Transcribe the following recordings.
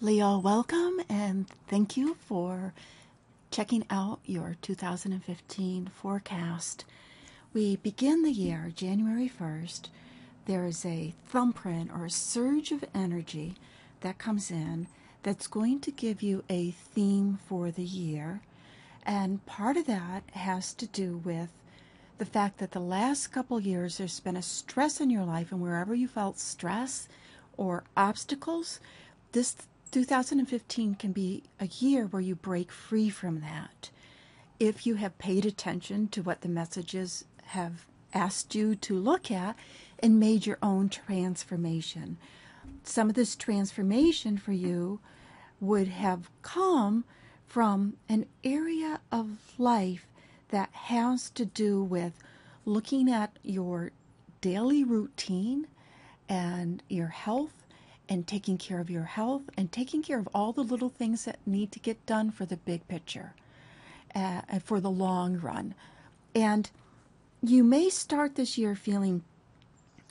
Leo, welcome and thank you for checking out your 2015 forecast. We begin the year January 1st. There is a thumbprint or a surge of energy that comes in that's going to give you a theme for the year. And part of that has to do with the fact that the last couple years there's been a stress in your life, and wherever you felt stress or obstacles, this 2015 can be a year where you break free from that. If you have paid attention to what the messages have asked you to look at and made your own transformation. Some of this transformation for you would have come from an area of life that has to do with looking at your daily routine and your health and taking care of your health and taking care of all the little things that need to get done for the big picture and for the long run. And you may start this year feeling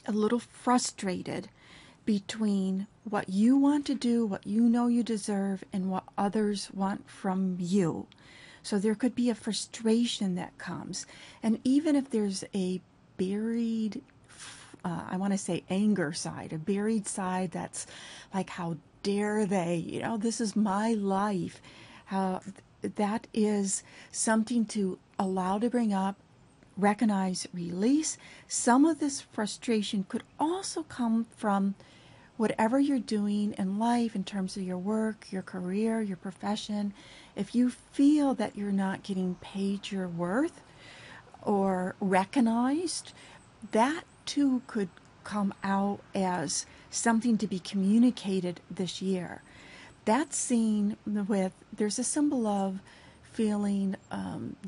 a little frustrated between what you want to do, what you know you deserve, and what others want from you. So there could be a frustration that comes. And even if there's a buried, I want to say anger side, a buried side that's like, how dare they, this is my life. How that is something to allow to bring up, recognize, release. Some of this frustration could also come from whatever you're doing in life in terms of your work, your career, your profession. If you feel that you're not getting paid your worth or recognized, that too could come out as something to be communicated this year. That's seen with, there's a symbol of feeling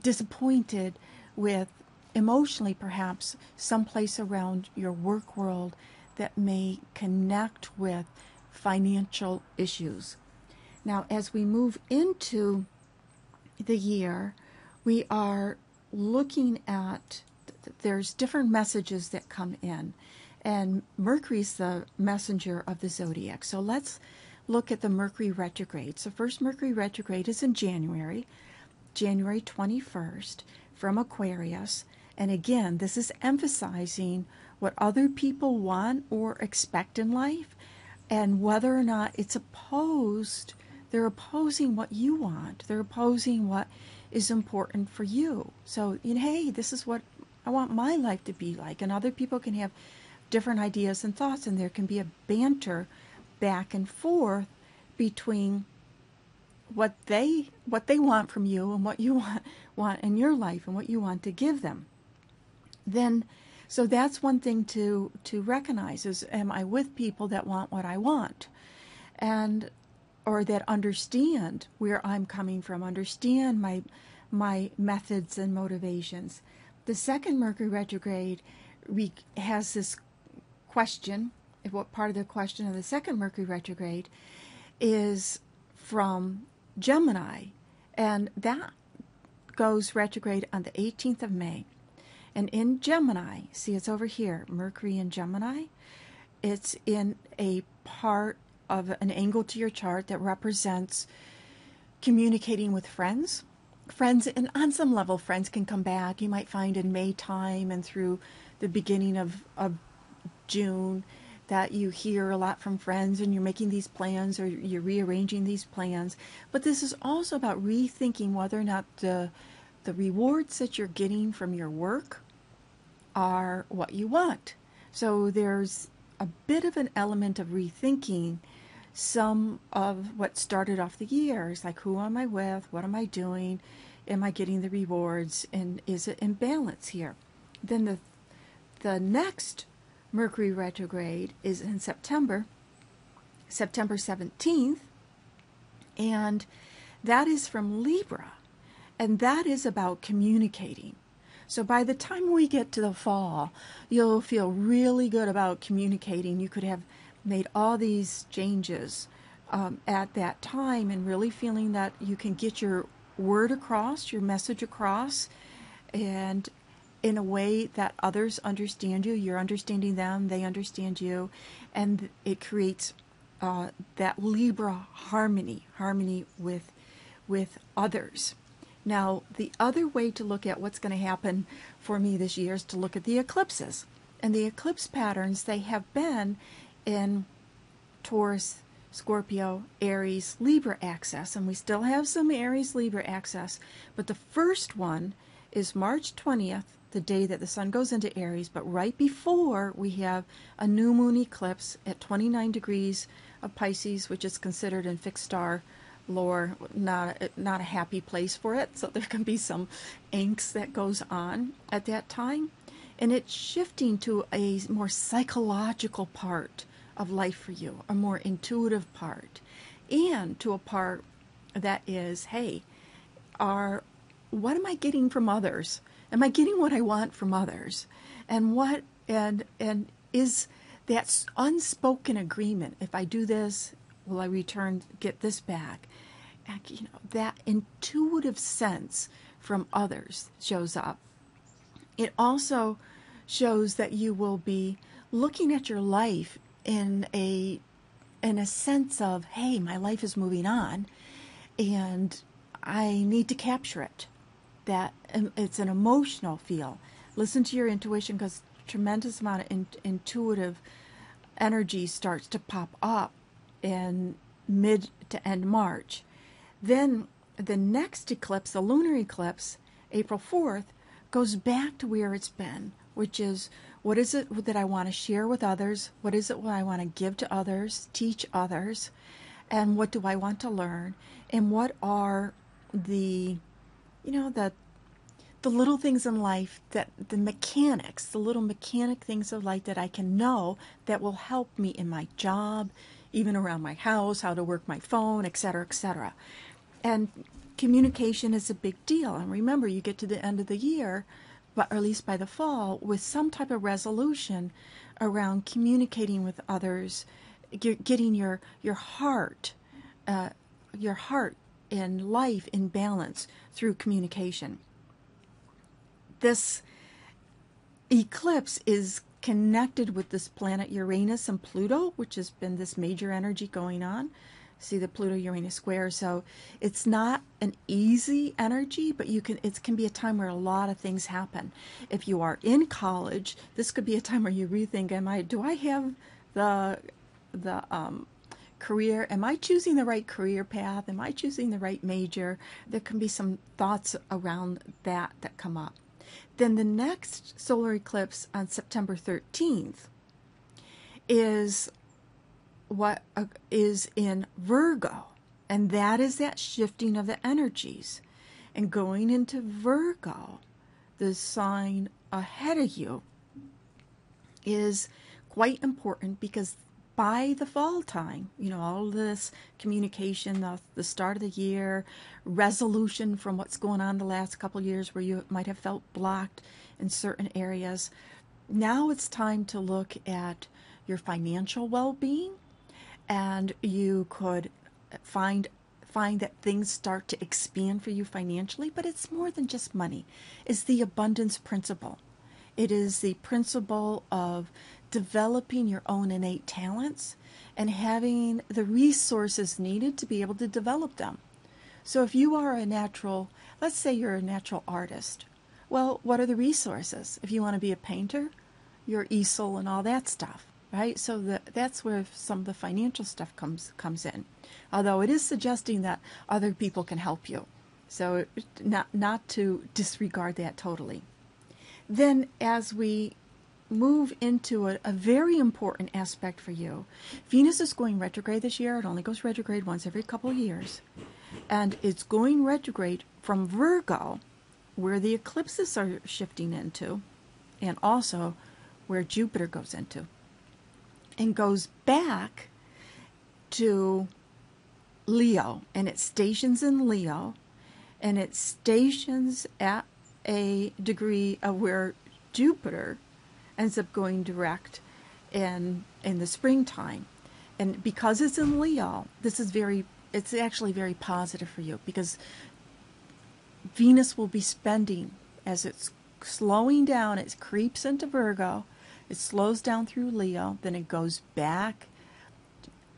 disappointed with emotionally perhaps someplace around your work world that may connect with financial issues. Now, as we move into the year, we are looking at, there's different messages that come in, and Mercury's the messenger of the zodiac. So let's look at the Mercury retrograde. So first, Mercury retrograde is in January 21st from Aquarius. And again, this is emphasizing what other people want or expect in life, and whether or not it's opposed. They're opposing what you want. They're opposing what is important for you. So, hey, this is what I want my life to be like. And other people can have different ideas and thoughts, and there can be a banter back and forth between what they want from you and what you want in your life and what you want to give them. Then, so that's one thing to recognize is, am I with people that want what I want, and or that understand where I'm coming from, understand my methods and motivations. The second Mercury retrograde has this question. What part of the question of the second Mercury retrograde is from Gemini, and that goes retrograde on the 18th of May. And in Gemini, see, it's over here, Mercury in Gemini. It's in a part of an angle to your chart that represents communicating with friends. Friends, and on some level, friends can come back. You might find in May time and through the beginning of June that you hear a lot from friends and you're making these plans or you're rearranging these plans. But this is also about rethinking whether or not the rewards that you're getting from your work are what you want. So there's a bit of an element of rethinking some of what started off the year. It's like, who am I with? What am I doing? Am I getting the rewards? And is it in balance here? Then the next Mercury retrograde is in September 17th, and that is from Libra, and that is about communicating. So by the time we get to the fall, you'll feel really good about communicating. You could have made all these changes at that time, and really feeling that you can get your word across, your message across, and in a way that others understand you. You're understanding them, they understand you, and it creates that Libra harmony with others. Now, the other way to look at what's going to happen for me this year is to look at the eclipses. And the eclipse patterns, they have been in Taurus, Scorpio, Aries, Libra axis. And we still have some Aries, Libra axis. But the first one is March 20th, the day that the sun goes into Aries. But right before, we have a new moon eclipse at 29 degrees of Pisces, which is considered in fixed star lore not a happy place for it, so there can be some angst that goes on at that time, and it's shifting to a more psychological part of life for you, a more intuitive part, and to a part that is, hey, what am I getting from others? Am I getting what I want from others? And what and is that unspoken agreement? If I do this, will I get this back? That intuitive sense from others shows up. It also shows that you will be looking at your life in a sense of, hey, my life is moving on, and I need to capture it. That it's an emotional feel. Listen to your intuition, because tremendous amount of intuitive energy starts to pop up in mid to end March. Then the next eclipse, the lunar eclipse, April 4th, goes back to where it's been, which is, what is it that I want to share with others? What is it what I want to give to others, teach others? And what do I want to learn? And what are the little things in life, that the mechanics, the little mechanic things of life that I can know that will help me in my job, even around my house, how to work my phone, etc., etc. And communication is a big deal. And remember, you get to the end of the year, but or at least by the fall, with some type of resolution around communicating with others, getting your heart and life in balance through communication. This eclipse is connected with this planet Uranus and Pluto, which has been this major energy going on. See the Pluto-Uranus square. So it's not an easy energy, but it can be a time where a lot of things happen. If you are in college, this could be a time where you rethink, do I have the career? Am I choosing the right career path? Am I choosing the right major? There can be some thoughts around that come up. Then the next solar eclipse on September 13th is what is in Virgo, and that is that shifting of the energies. And going into Virgo, the sign ahead of you, is quite important, because by the fall time, all this communication, the start of the year, resolution from what's going on the last couple of years where you might have felt blocked in certain areas. Now it's time to look at your financial well-being, and you could find that things start to expand for you financially, but it's more than just money. It's the abundance principle. It is the principle of developing your own innate talents and having the resources needed to be able to develop them. So if you are let's say you're a natural artist, well, what are the resources? If you want to be a painter, your easel and all that stuff, right? So that's where some of the financial stuff comes in. Although it is suggesting that other people can help you. So not to disregard that totally. Then as we move into a very important aspect for you, Venus is going retrograde this year. It only goes retrograde once every couple of years. And it's going retrograde from Virgo, where the eclipses are shifting into, and also where Jupiter goes into, and goes back to Leo, and it stations in Leo, and it stations at a degree of where Jupiter ends up going direct in the springtime. And because it's in Leo, it's actually very positive for you, because Venus will be spending, as it's slowing down, it creeps into Virgo, it slows down through Leo, then it goes back,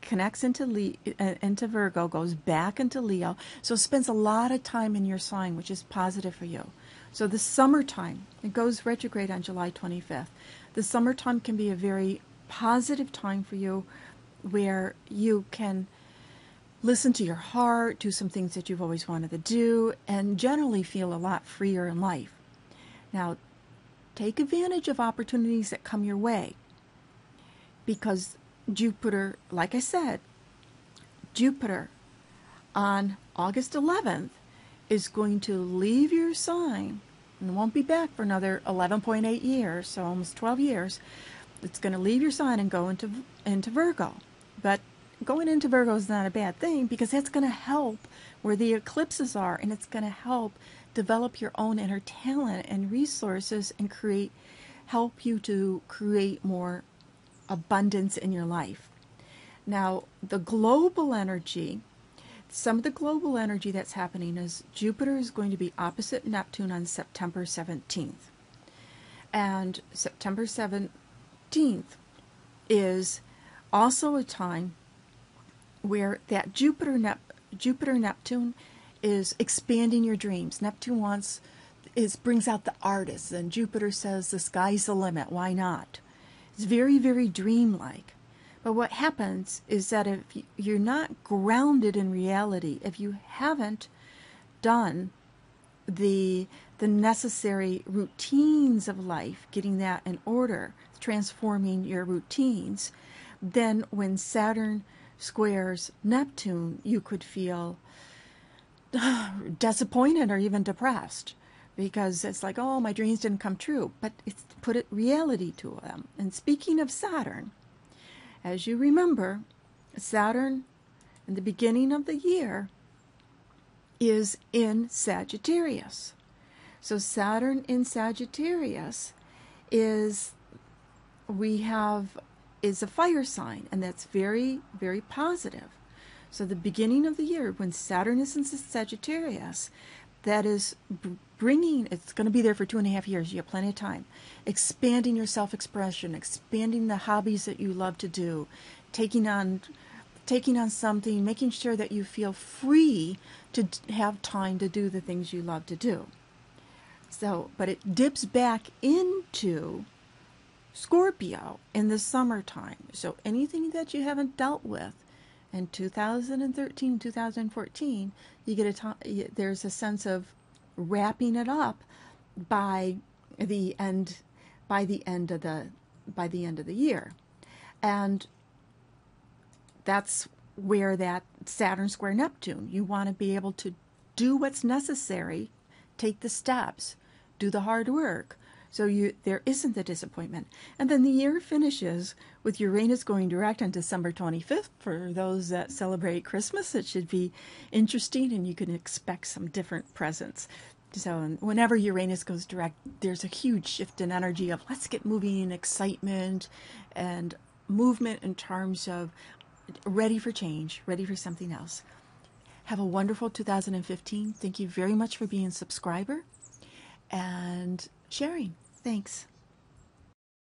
connects into Virgo, goes back into Leo, so it spends a lot of time in your sign, which is positive for you. So the summertime, it goes retrograde on July 25th. The summertime can be a very positive time for you, where you can listen to your heart, do some things that you've always wanted to do, and generally feel a lot freer in life. Now, take advantage of opportunities that come your way, because Jupiter, like I said, Jupiter on August 11th is going to leave your sign and won't be back for another 11.8 years, so almost 12 years. It's going to leave your sign and go into Virgo. But going into Virgo is not a bad thing, because that's going to help where the eclipses are, and it's going to help develop your own inner talent and resources and help you to create more abundance in your life. Now, the global energy, some of the global energy that's happening is Jupiter is going to be opposite Neptune on September 17th. And September 17th is also a time where that Jupiter-Neptune is expanding your dreams. Neptune brings out the artists, and Jupiter says the sky's the limit. Why not? It's very, very dreamlike. But what happens is that if you're not grounded in reality, if you haven't done the necessary routines of life, getting that in order, transforming your routines, then when Saturn squares Neptune, you could feel disappointed or even depressed, because it's like, oh, my dreams didn't come true. But it's put reality to them. And speaking of Saturn, as you remember, Saturn in the beginning of the year is in Sagittarius. So Saturn in Sagittarius is a fire sign, and that's very, very positive. So the beginning of the year, when Saturn is in Sagittarius, that is it's going to be there for 2.5 years. You have plenty of time. Expanding your self-expression, expanding the hobbies that you love to do, taking on something, making sure that you feel free to have time to do the things you love to do. So, but it dips back into Scorpio in the summertime. So anything that you haven't dealt with in 2013, 2014, you get there's a sense of wrapping it up by the end of the year. And that's where that Saturn square Neptune, you want to be able to do what's necessary, take the steps, do the hard work, so there isn't the disappointment. And then the year finishes with Uranus going direct on December 25th. For those that celebrate Christmas, it should be interesting, and you can expect some different presents. So whenever Uranus goes direct, there's a huge shift in energy of let's get moving, excitement, and movement in terms of ready for change, ready for something else. Have a wonderful 2015. Thank you very much for being a subscriber and sharing. Thanks.